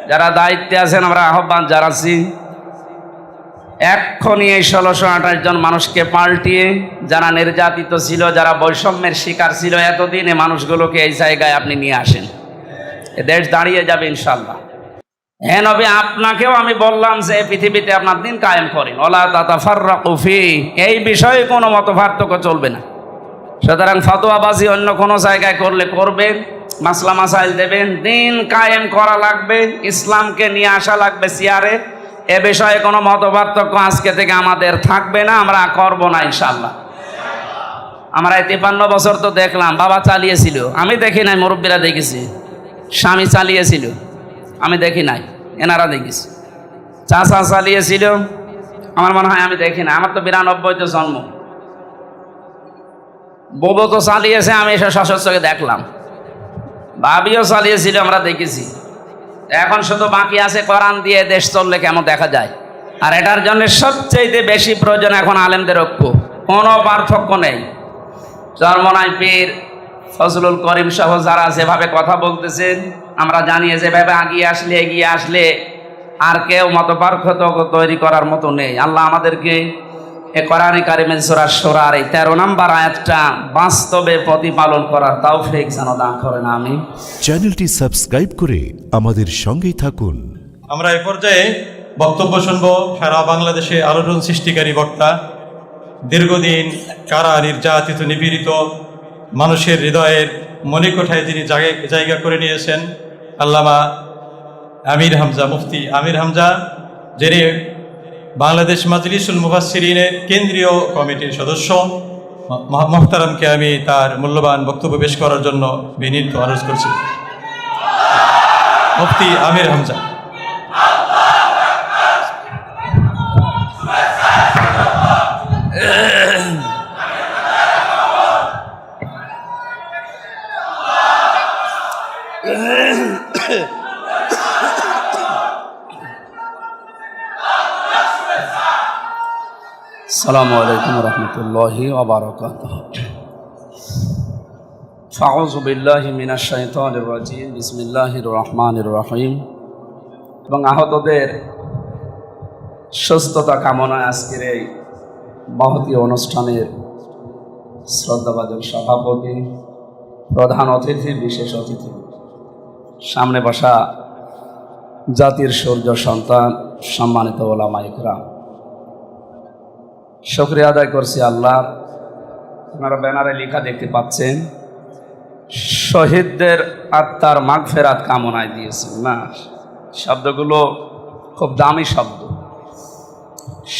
যারা দায়িত্বে আছেন আমরা আহ্বান জানাচ্ছি, এক্ষুনি এই 1628 জন মানুষকে পাল্টিয়ে, যারা নির্যাতিত ছিল, যারা বৈষম্যের শিকার ছিল এতদিন, এই মানুষগুলোকে এই জায়গায় আপনি নিয়ে আসেন। এ দেশ দাঁড়িয়ে যাবে ইনশাল্লাহ। হ্যাঁ নবী, আপনাকেও আমি বললাম যে পৃথিবীতে আপনার দিন কায়েম করেন, ওয়ালা তাতাফাররাকু ফি, এই বিষয়ে কোনো মতপার্থক্য চলবে না। সুতরাং ফতোয়াবাজি অন্য কোনো জায়গায় করলে করবেন, মাসলা মাসাইল দেবেন, দিন কায়েম করা লাগবে, ইসলামকে নিয়ে আসা লাগবে চেয়ারে। এ বিষয়ে কোনো মতপার্থক্য আজকে থেকে আমাদের থাকবে না, আমরা করব না ইনশাল্লাহ। আমরা 53 বছর তো দেখলাম, বাবা চালিয়েছিল, আমি দেখি নাই, মুরব্বীরা দেখেছি। স্বামী চালিয়েছিল, আমি দেখি নাই, এনারা দেখেছি। চাচা চালিয়েছিল, আমার মনে হয় আমি দেখি না, আমার তো 92 জন্ম। বউ তো চালিয়েছে, আমি এসে সশস্ত্রকে দেখলাম। ভাবিও চালিয়েছিল, আমরা দেখেছি। এখন শুধু বাকি আছে কোরআন দিয়ে দেশ চললে কেমন দেখা যায়। আর এটার জন্য সবচেয়ে বেশি প্রয়োজন এখন আলেমদের ঐক্য, কোনো পার্থক্য নেই। চরমনাই পীর ফজলুল করিম সহ যারা যেভাবে কথা বলতেছেন, আমরা জানিয়ে যেভাবে এগিয়ে আসলে আর কেউ মতপার্থক্য তৈরি করার মতো নেই। আল্লাহ আমাদেরকে এ কোরআনে কারিমের সূরা শূরার এই 13 নম্বর আয়াতটা বাস্তবে প্রতিপালন করার তৌফিক যেন দান করেন, আমিন। চ্যানেলটি সাবস্ক্রাইব করে আমাদের সঙ্গেই থাকুন। আমরা এই পর্যায়ে বক্তব্য শুনব সারা বাংলাদেশে আলোড়ন সৃষ্টিকারী বক্তা, দীর্ঘদিন কারা নির্যাতিত নিপীড়িত মানুষের হৃদয়ের মণিকোঠায় যিনি জায়গা করে নিয়েছেন, আল্লামা আমির হামজা, মুফতি আমির হামজা, যিনি বাংলাদেশ মাজলিসুল মুফাসসিরিনের কেন্দ্রীয় কমিটির সদস্য। মোহতারামকে আমি তার মূল্যবান বক্তব্য পেশ করার জন্য বিনীত অনুরোধ করছি। মুফতি আমির হামজা। আসসালামু আলাইকুম ওয়া রাহমাতুল্লাহি ওয়া বারাকাতুহু। আউযু বিল্লাহি মিনাশ শাইতানির রাজীম, বিসমিল্লাহির রহমানির রহিম। এবং আহতদের সুস্থতা কামনায় আজকের এই মহতী অনুষ্ঠানের শ্রদ্ধাভাজন সভাপতি, প্রধান অতিথি, বিশেষ অতিথি, সামনে বসা জাতির সূর্য সন্তান, সম্মানিত ওলামা ইকরাম, শুকরিয়া আদায় করছি আল্লাহ। আপনারা ব্যানারে লেখা দেখতে পাচ্ছেন, শহীদদের আত্মার মাগফিরাত কামনায় দিয়েছেন না। শব্দগুলো খুব দামি শব্দ।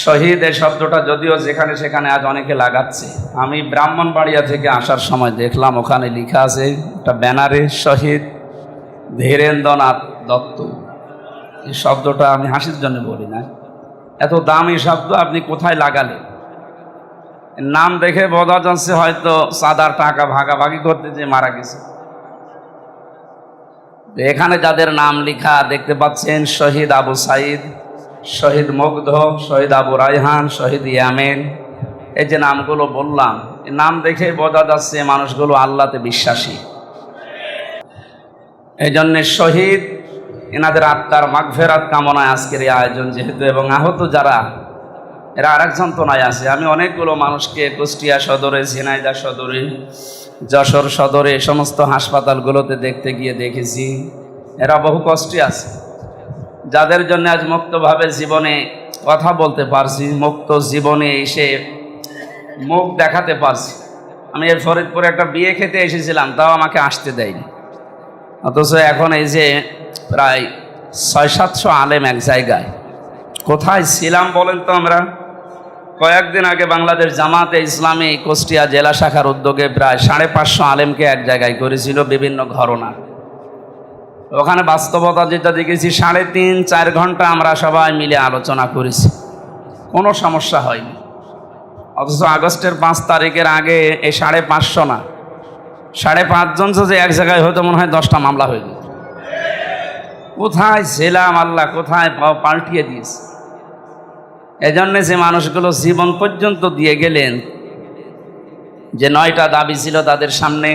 শহীদ এই শব্দটা যদিও যেখানে সেখানে আজ অনেকে লাগাচ্ছে, আমি ব্রাহ্মণবাড়িয়া থেকে আসার সময় দেখলাম ওখানে লেখা আছে একটা ব্যানারে, শহীদ ধীরেন্দ্রনাথ দত্ত। এই শব্দটা আমি হাসির জন্য বলি না, এত দামি শব্দ আপনি কোথায় লাগালেন? নাম দেখে বোঝা যাচ্ছে হয়তো সাদার টাকা ভাগাভাগি করতে যে মারা গেছে। এখানে যাদের নাম লেখা দেখতে পাচ্ছেন, শহীদ আবু সাইদ, শহীদ মুগ্ধ, শহীদ আবু রায়হান, শহীদ ইয়ামেন, এই যে নামগুলো বললাম, এই নাম দেখে বোঝা যাচ্ছে মানুষগুলো আল্লাহতে বিশ্বাসী। এই জন্যে শহীদ এনাদের আত্মার মাগফিরাত কামনায় আজকের এই আয়োজন যেহেতু, এবং আহত যারা, এরা আরেকজন তো নাই আছে। আমি অনেকগুলো মানুষকে কুষ্টিয়া সদরে, ঝিনাইদহ সদরে, যশোর সদরে, এই সমস্ত হাসপাতালগুলোতে দেখতে গিয়ে দেখেছি এরা বহু কষ্টে আছে, যাদের জন্য আজ মুক্তভাবে জীবনে কথা বলতে পারছি, মুক্ত জীবনে এসে মুখ দেখাতে পারছি। আমি এই ফরিদপুরে একটা বিয়ে খেতে এসেছিলাম, তাও আমাকে আসতে দেয়নি। অথচ এখন এই যে প্রায় 600-700 আলেম এক জায়গায়, কোথায় ছিলাম বলেন তো? আমরা কয়েকদিন আগে বাংলাদেশ জামাতে ইসলামী কুষ্টিয়া জেলা শাখার উদ্যোগে প্রায় 550 আলেমকে এক জায়গায় করেছিল বিভিন্ন ঘটনা। ওখানে বাস্তবতা যেটা দেখেছি, 3.5-4 ঘন্টা আমরা সবাই মিলে আলোচনা করেছি, কোনো সমস্যা হয়নি। অথচ আগস্টের 5 তারিখের আগে এই 550 না, 5.5 জন যে এক জায়গায় হয়তো মনে হয় 10টা মামলা হয়ে যেত। কোথায় ছিলাম আল্লাহ, কোথায় পাল্টিয়ে দিয়েছে। এজন্য যে মানুষগুলো জীবন পর্যন্ত দিয়ে গেলেন, যে 9টা দাবি ছিল তাদের সামনে,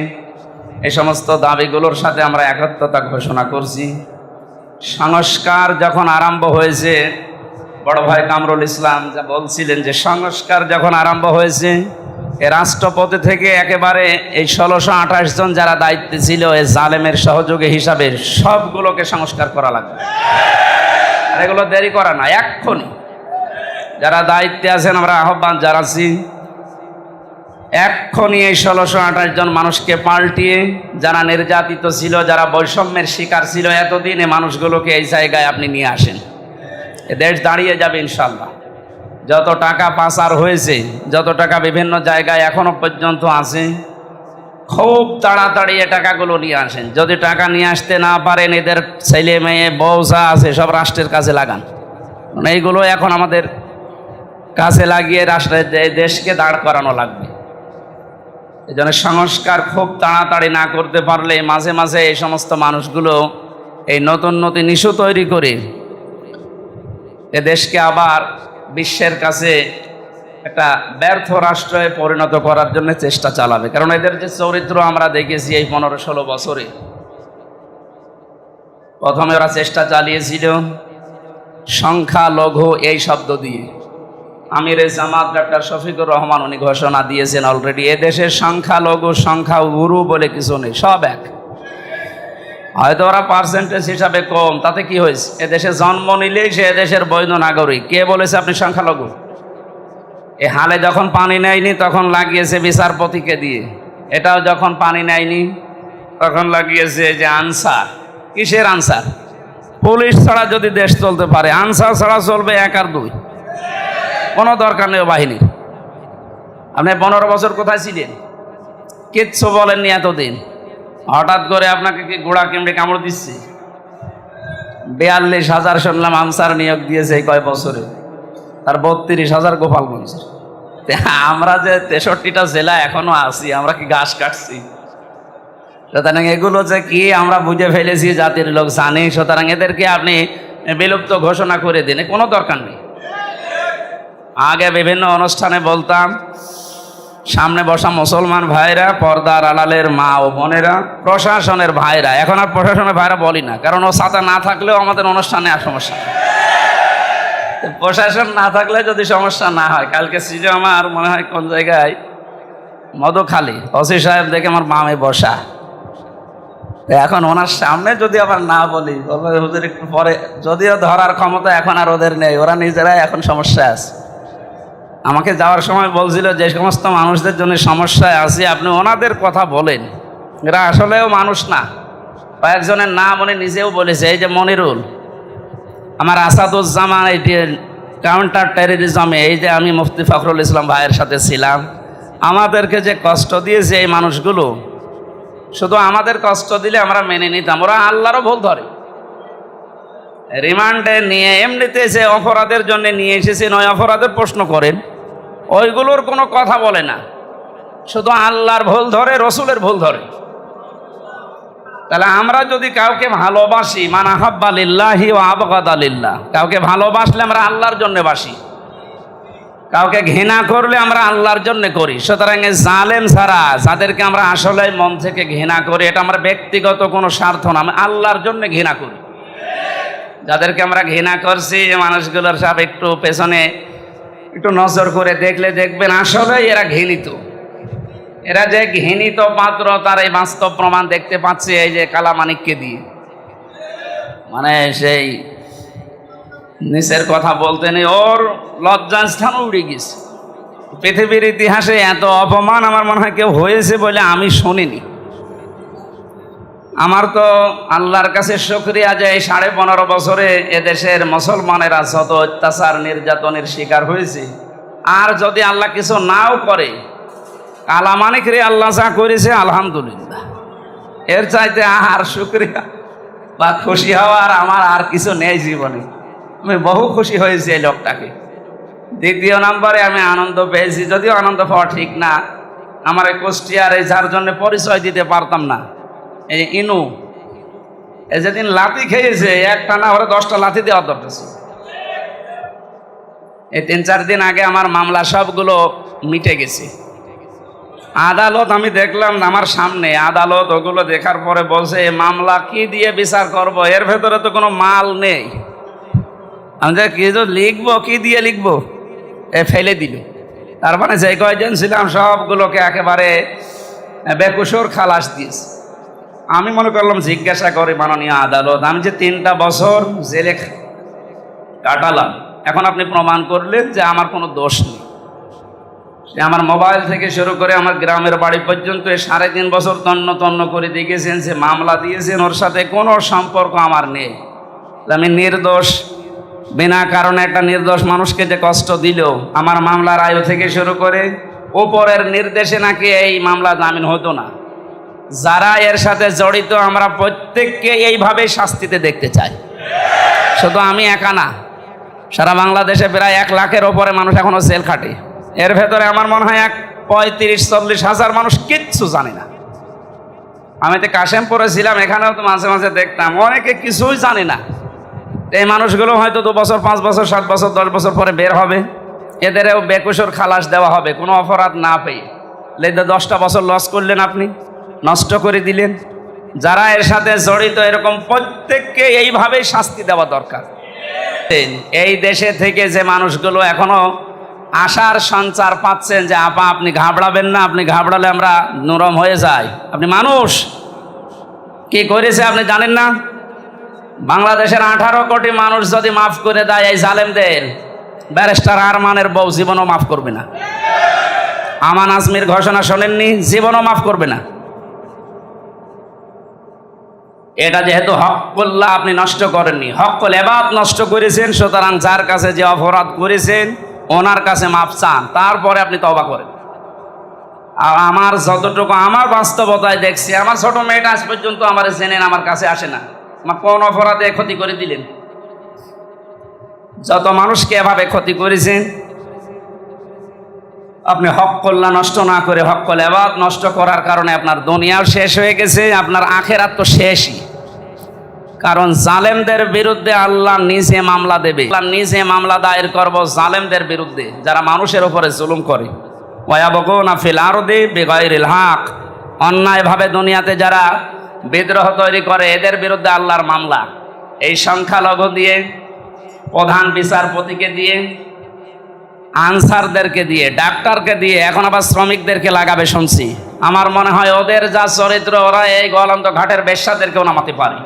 এই সমস্ত দাবিগুলোর সাথে আমরা একাত্মতা ঘোষণা করছি। সংস্কার যখন আরম্ভ হয়েছে, বড় ভাই কামরুল ইসলাম যা বলছিলেন যে সংস্কার যখন আরম্ভ হয়েছে, এ রাষ্ট্রপতি থেকে একেবারে এই 1628 জন যারা দায়িত্বে ছিল এই জালেমের সহযোগী হিসাবে সবগুলোকে সংস্কার করা লাগবে। আর এগুলো দেরি করা না, এক্ষুনি যারা দায়িত্বে আছেন আমরা আহ্বান জানাচ্ছি, এক্ষুনি এই 1628 জন মানুষকে পাল্টিয়ে, যারা নির্যাতিত ছিল, যারা বৈষম্যের শিকার ছিল এতদিন, এই মানুষগুলোকে এই জায়গায় আপনি নিয়ে আসেন। এ দেশ দাঁড়িয়ে যাবে ইনশাল্লাহ। যত টাকা পাচার হয়েছে, যত টাকা বিভিন্ন জায়গায় এখনো পর্যন্ত আছে, খুব তাড়াতাড়ি এ টাকাগুলো নিয়ে আসেন। যদি টাকা নিয়ে আসতে না পারেন, এদের ছেলে মেয়ে বউ যা আছে সব রাষ্ট্রের কাছে লাগান। মানে এইগুলো এখন আমাদের কাছে লাগিয়ে রাষ্ট্রের দেশকে দাঁড় করানো লাগবে। এই জন্য সংস্কার খুব তাড়াতাড়ি না করতে পারলে মাঝে মাঝে এই সমস্ত মানুষগুলো এই নতুন নতুন ইস্যু তৈরি করে এ দেশকে আবার বিশ্বের কাছে একটা ব্যর্থ রাষ্ট্রে পরিণত করার জন্য চেষ্টা চালাবে। কারণ এদের যে চরিত্র আমরা দেখেছি এই 15-16 বছরে, প্রথমে ওরা চেষ্টা চালিয়েছিল সংখ্যালঘু এই শব্দ দিয়ে। আমিরে জামাত ডক্টর শফিকুর রহমান উনি ঘোষণা দিয়েছেন অলরেডি, এদেশের সংখ্যালঘু সংখ্যাগুরু বলে কিছু নেই, সব এক। হয়তো ওরা পার্সেন্টেজ হিসাবে কম, তাতে কি হয়েছে? এদেশে জন্ম নিলেই সে এদেশের বৈধ নাগরিক। কে বলেছে আপনি সংখ্যালঘু? এ হালে যখন পানি নেয়নি তখন লাগিয়েছে বিচারপতিকে দিয়ে, এটাও যখন পানি নেয়নি তখন লাগিয়েছে যে আনসার। কিসের আনসার? পুলিশ ছাড়া যদি দেশ চলতে পারে, আনসার ছাড়া চলবে 1 আর 2, কোনো দরকার নেই বাহিনীর। আপনি 15 বছর কোথায় ছিলেন? কিচ্ছু বলেননি এতদিন। হঠাৎ করে আপনাকে কি গোড়া কেমড়ে কামড় দিচ্ছে? 42,000 শুনলাম আনসার নিয়োগ দিয়েছে এই কয় বছরে, আর 32,000 গোপালগঞ্জের। আমরা যে 63টা জেলা এখনো আছি, আমরা কি ঘাস কাটছি? সুতরাং এগুলো যে কি আমরা বুঝে ফেলেছি, জাতির লোক জানে। সুতরাং এদেরকে আপনি বিলুপ্ত ঘোষণা করে দিন, কোনো দরকার নেই। আগে বিভিন্ন অনুষ্ঠানে বলতাম, সামনে বসা মুসলমান ভাইরা, পর্দার আড়ালের মা ও বোনেরা, প্রশাসনের ভাইরা। এখন আর প্রশাসনের ভাইরা বলি না, কারণ ও ছাতা না থাকলেও আমাদের অনুষ্ঠানে আর সমস্যা। প্রশাসন না থাকলে যদি সমস্যা না হয়, কালকে ছিল আমার মনে হয় কোন জায়গায় মধুখালী, ওসি সাহেব দেখে আমার মামে বসা। এখন ওনার সামনে যদি আবার না বলি, বলবে হুজুর একটু পরে, যদিও ধরার ক্ষমতা এখন আর ওদের নেই, ওরা নিজেরাই এখন সমস্যা আছে। আমাকে যাওয়ার সময় বলছিল যে সমস্ত মানুষদের জন্য সমস্যায় আছে আপনি ওনাদের কথা বলেন, এরা আসলেও মানুষ না। কয়েকজনের নাম উনি নিজেও বলেছে, এই যে মনিরুল, আমার আসাদুজ্জামান, এই কাউন্টার টেররিজমে, এই যে আমি মুফতি ফখরুল ইসলাম ভাইয়ের সাথে ছিলাম, আমাদেরকে যে কষ্ট দিয়েছে এই মানুষগুলো, শুধু আমাদের কষ্ট দিলে আমরা মেনে নিতাম, ওরা আল্লাহরও ভুল ধরে। রিমান্ডে নিয়ে এমনিতে যে অপরাধের জন্য নিয়ে এসেছে, নয় অপরাধের প্রশ্ন করেন, ওইগুলোর কোনো কথা বলে না, শুধু আল্লাহর ভুল ধরে, রসুলের ভুল ধরে। তাহলে আমরা যদি কাউকে ভালোবাসি, মান আহাব্বা লিল্লাহি ওয়া আবগাদা লিল্লাহ, কাউকে ভালোবাসলে আমরা আল্লাহর জন্য বাসি, কাউকে ঘৃণা করলে আমরা আল্লাহর জন্য করি। সুতরাং জালেম ছাড়া যাদেরকে আমরা আসলে মন থেকে ঘৃণা করি, এটা আমার ব্যক্তিগত কোনো স্বার্থ না, আমি আল্লাহর জন্য ঘৃণা করি। যাদেরকে আমরা ঘৃণা করছি, মানুষগুলোর সব একটু পেছনে একটু নজর করে দেখলে দেখবেন আসলে এরা ঘৃণিত। এরা যে ঘৃণিত পাত্র তার এই বাস্তব প্রমাণ দেখতে পাচ্ছে এই যে কালামানিককে দিয়ে। মানে সেই নিচের কথা বলতে নেই, ওর লজ্জাস্থানও উড়ে গেছে। পৃথিবীর ইতিহাসে এত অপমান আমার মনে হয় কেউ হয়েছে বলে আমি শুনিনি। আমার তো আল্লাহর কাছে শুকরিয়া যে এই 15.5 বছরে এদেশের মুসলমানেরা যত অত্যাচার নির্যাতনের শিকার হয়েছে, আর যদি আল্লাহ কিছু নাও করে, কালামানিক রে আল্লাহ যা করেছে আলহামদুলিল্লাহ, এর চাইতে আর শুকরিয়া বা খুশি হওয়ার আমার আর কিছু নেই জীবনে। আমি বহু খুশি হয়েছি এই লোকটাকে। দ্বিতীয় নম্বরে আমি আনন্দ পেয়েছি, যদিও আনন্দ পাওয়া ঠিক না, আমার এই কুষ্টিয়ার এই যার জন্য পরিচয় দিতে পারতাম না, এই ইনু, এই যেদিন লাথি খেয়েছে একটা না ওরা 10টা লাথি দেওয়া দরকার। এই 3-4 দিন আগে আমার মামলা সবগুলো মিটে গেছে। আদালত আমি দেখলাম আমার সামনে, আদালত ওগুলো দেখার পরে বলছে এ মামলা কি দিয়ে বিচার করব, এর ভেতরে তো কোনো মাল নেই। আমি যে কি লিখবো, কি দিয়ে লিখবো, এ ফেলে দিল। তার মানে যে কয়জন ছিলাম সবগুলোকে একেবারে বেকুসুর খালাস দিয়েছে। আমি মনে করলাম জিজ্ঞাসা করি মাননীয় আদালত, আমি যে 3টা বছর জেলে কাটালাম, এখন আপনি প্রমাণ করলেন যে আমার কোনো দোষ নেই। আমার মোবাইল থেকে শুরু করে আমার গ্রামের বাড়ি পর্যন্ত 3.5 বছর তন্ন তন্ন করে দেখেছেন, যে মামলা দিয়েছেন ওর সাথে কোনো সম্পর্ক আমার নেই। আমি নির্দোষ, বিনা কারণে একটা নির্দোষ মানুষকে যে কষ্ট দিল, আমার মামলার আয়ু থেকে শুরু করে উপরের নির্দেশে নাকি এই মামলা জামিন হতো না। যারা এর সাথে জড়িত আমরা প্রত্যেককে এইভাবে শাস্তিতে দেখতে চাই। শুধু আমি একা না, সারা বাংলাদেশে প্রায় 1 লাখের ওপরে মানুষ এখনো জেল খাটে। এর ভেতরে আমার মনে হয় 35-40 হাজার মানুষ কিচ্ছু জানে না। আমি তো কাশেমপুরে ছিলাম, এখানেও তো মাঝে মাঝে দেখতাম অনেকে কিছুই জানে না। এই মানুষগুলো হয়তো 2 বছর, 5 বছর, 7 বছর, 10 বছর পরে বের হবে, এদেরও বেকুসুর খালাস দেওয়া হবে কোনো অপরাধ না পেয়ে। 10টা বছর লস করলেন আপনি, নষ্ট করে দিলেন। যারা এর সাথে জড়িত এরকম প্রত্যেককে এইভাবেই শাস্তি দেওয়া দরকার। এই দেশে থেকে যে মানুষগুলো এখনো আশার সঞ্চার পাচ্ছেন যে আপা আপনি ঘাবড়াবেন না, আপনি ঘাবড়ালে আমরা নরম হয়ে যাই। আপনি মানুষ কি করেছে আপনি জানেন না? বাংলাদেশের 18 কোটি মানুষ যদি মাফ করে দেয় এই জালেমদের, ব্যারিস্টার আরমানের বউ জীবনও মাফ করবে না। আমান আজমির ঘোষণা শোনেননি? জীবনও মাফ করবে না। এটা যেহেতু হকুল্লাহ আপনি নষ্ট করেননি, হকুল ইবাদ নষ্ট করেছেন, সুতরাং যার কাছে যে অপরাধ করেছেন ওনার কাছে মাফ চান, তারপরে আপনি তওবা করেন। আর আমার যতটুকু আমার বাস্তবতায় দেখছি, আমার ছোট মেয়েটা আজ পর্যন্ত আমার জেনেন আমার কাছে আসে না। আমার কোন অপরাধে ক্ষতি করে দিলেন? যত মানুষকে এভাবে ক্ষতি করেছেন আপনি, হকুল্লাহ নষ্ট না করে হকুল ইবাদ নষ্ট করার কারণে আপনার দুনিয়াও শেষ হয়ে গেছে, আপনার আখিরাত তো শেষই। কারণ জালেমদের বিরুদ্ধে আল্লাহ নিজে মামলা দেবে, আল্লাহ নিজে মামলা দায়ের করব জালেমদের বিরুদ্ধে, যারা মানুষের উপরে জুলুম করে। ওয়ায়াবগুনা ফিল আরদি বিগাইরিল হক, অন্যায়ভাবে দুনিয়াতে যারা বিদ্রোহ তৈরি করে এদের বিরুদ্ধে আল্লাহর মামলা। এই সংখ্যালঘু দিয়ে, প্রধান বিচারপতিকে দিয়ে, আনসারদেরকে দিয়ে, ডাক্তারকে দিয়ে, এখন আবার শ্রমিকদেরকে লাগাবে শুনছি। আমার মনে হয় ওদের যা চরিত্র, ওরা এই গোয়ালন্দ ঘাটের বেশ্যাদেরকেও নামাতে পারে।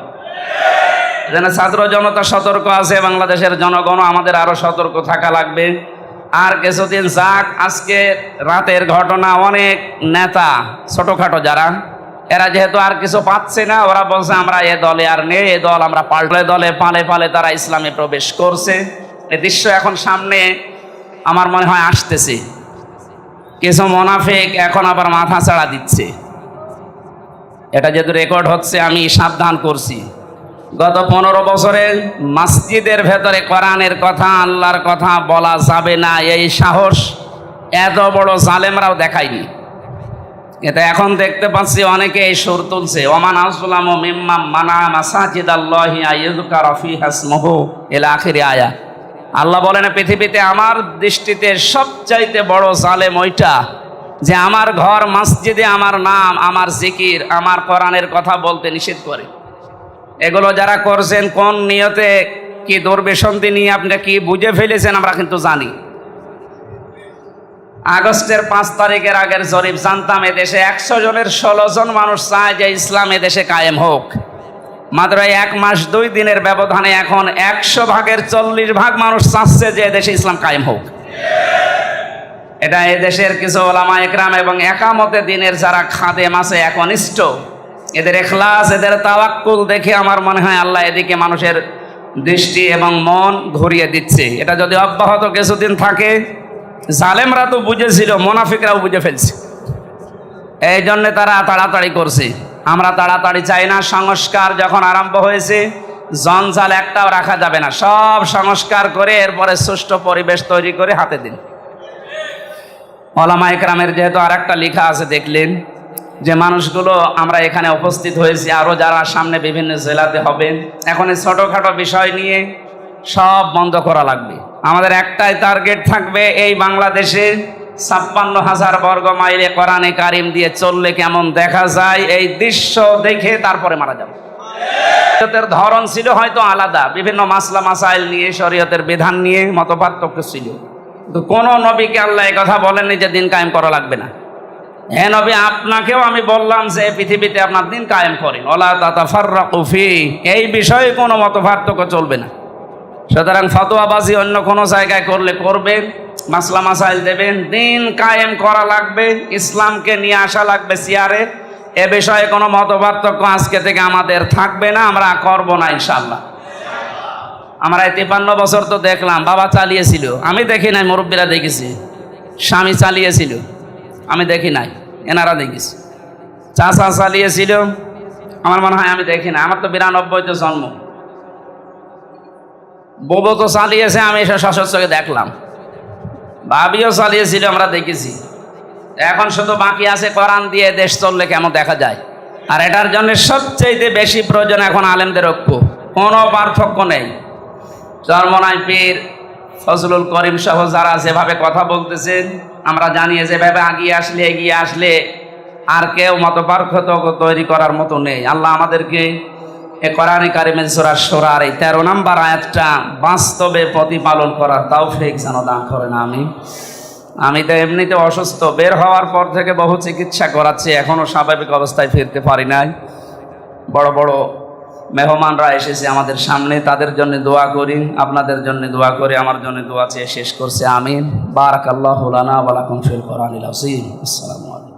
যেন ছাত্র জনতা সতর্ক আছে, বাংলাদেশের জনগণ আমাদের আরো সতর্ক থাকা লাগবে। আর কিছুদিন যাক, আজকে রাতের ঘটনা, অনেক নেতা ছোটখাটো যারা, এরা যেহেতু আর কিছু পাচ্ছে না, ওরা বলছে আমরা এ দলে আর নেই, এ দল আমরা পাল্টে দলে পালে পালে তারা ইসলামে প্রবেশ করছে। এই দৃশ্য এখন সামনে আমার মনে হয় আসতেছে। কিছু মুনাফিক এখন আবার মাথা চাড়া দিচ্ছে। এটা যেহেতু রেকর্ড হচ্ছে, আমি সাবধান করছি। গত 15 বছরে মসজিদের ভেতরে কোরআনের কথা, আল্লাহর কথা বলা যাবে না, এই সাহস এত বড় জালেমরাও দেখায়নি। এটা এখন দেখতে পাচ্ছি অনেকে এই সুর তুলছে, ওমান আসলামু মিম্মা মানা মাসাজিদাল্লাহি আইয়ুযকারা ফিহা ইসমুহু ইলা আখিরি আয়া। আল্লাহ বলেন পৃথিবীতে আমার দৃষ্টিতে সবচাইতে বড় জালেম ওইটা যে আমার ঘর মসজিদে আমার নাম, আমার জিকির, আমার কোরআনের কথা বলতে নিষেধ করে। এগুলো যারা করছেন কোন নিয়তে, কি দুর্বিসন্ধি নিয়ে আপনি কি বুঝে ফেলেছেন আমরা কিন্তু জানি। আগস্টের 5 তারিখের আগের জরিপ জানতাম এদেশে 100 জনের 16 জন মানুষ চায় যে ইসলাম এদেশে কায়েম হোক। মাত্র 1 মাস 2 দিনের ব্যবধানে এখন 100 ভাগের 40 ভাগ মানুষ চাচ্ছে যে এদেশে ইসলাম কায়েম হোক। এটা এদেশের কিছু ওলামা একরাম এবং একামতে দিনের যারা খাদেম আছে, একনিষ্ঠ, এদের ইখলাস, এদের তাওয়াক্কুল দেখে আমার মনে হয় আল্লাহ এদিকে মানুষের দৃষ্টি এবং মন ঘুরিয়ে দিচ্ছে। এটা যদি অব্যাহত কিছুদিন থাকে, জালেমরা তো বুঝেছিল, মুনাফিকরাও বুঝে ফেলছে, এই জন্য তারা তাড়াতাড়ি করছে। আমরা তাড়াতাড়ি চাই না। সংস্কার যখন আরম্ভ হয়েছে, জঞ্জাল একটাও রাখা যাবে না, সব সংস্কার করে এরপরে সুষ্ঠু পরিবেশ তৈরি করে হাতে দিন। ওলামা ইকরামের যেহেতু আর একটা লেখা আছে, দেখলেন যে মানুষগুলো আমরা এখানে উপস্থিত হয়েছি, আরও যারা সামনে বিভিন্ন জেলাতে হবে, এখন এই ছোটোখাটো বিষয় নিয়ে সব বন্ধ করা লাগবে। আমাদের একটাই টার্গেট থাকবে, এই বাংলাদেশে 56,000 বর্গ মাইলে কোরআনে কারিম দিয়ে চললে কেমন দেখা যায়, এই দৃশ্য দেখে তারপরে মারা যাবে। শরীয়তের ধরন ছিল হয়তো আলাদা, বিভিন্ন মাসলা মাসাইল নিয়ে শরীয়তের বিধান নিয়ে মতপার্থক্য ছিল, কিন্তু কোন নবীকে আল্লাহ এই কথা বলেননি যে দিন কায়েম করা লাগবে না। হে নবী, আপনাকেও আমি বললাম যে পৃথিবীতে আপনার দিন কায়েম করেন, ওয়ালা তাতাফাররাকু ফি, এই বিষয়ে কোনো মতপার্থক্য চলবে না। সুতরাং ফতোয়াবাজি অন্য কোনো জায়গায় করলে করবেন, মাসলা মাসাইল দেবেন, দিন কায়েম করা লাগবে, ইসলামকে নিয়ে আসা লাগবে চেয়ারে, এ বিষয়ে কোনো মতপার্থক্য আজকে থেকে আমাদের থাকবে না, আমরা করব না ইনশাআল্লাহ। আমরা এই 53 বছর তো দেখলাম, বাবা চালিয়েছিল, আমি দেখি নাই, মুরব্বীরা দেখেছি, স্বামী চালিয়েছিল, আমি দেখি নাই, এনারা দেখেছি, চাচা চালিয়েছিল, আমার মনে হয় আমি দেখি না, আমার তো 92-তে জন্ম, বউ তো চালিয়েছে, আমি এসে সশস্ত্রকে দেখলাম, ভাবিও চালিয়েছিল, আমরা দেখেছি। এখন শুধু বাকি আছে কোরআন দিয়ে দেশ চললে কেমন দেখা যায়। আর এটার জন্য সবচেয়ে বেশি প্রয়োজন এখন আলেমদের ঐক্য, কোনো পার্থক্য নেই। চরমনাই পীর ফজলুল করিম সহ যারা যেভাবে কথা বলতেছেন, আমরা জানি যেভাবে এগিয়ে আসলে আর কেউ মতপার্থক্য তৈরি করার মতো নেই। আল্লাহ আমাদেরকে এ কোরআনে কারিমের সূরা শূরার এই 13 নম্বর আয়াতটা বাস্তবে প্রতিপালন করার তৌফিক যেন দান করেন। আমি তো এমনিতে অসুস্থ, বের হওয়ার পর থেকে বহু চিকিৎসা করাচ্ছি, এখনো স্বাভাবিক অবস্থায় ফিরতে পারি নাই। বড় বড় মেহমানরা এসেছে আমাদের সামনে, তাদের জন্য দোয়া করি, আপনাদের জন্য দোয়া করি, আমার জন্য দোয়া চেয়ে শেষ করছি। আমিন। বারাকাল্লাহু লানা ওয়া লাকুম ফিল কোরআনিল আযীম। আসসালামু আলাইকুম।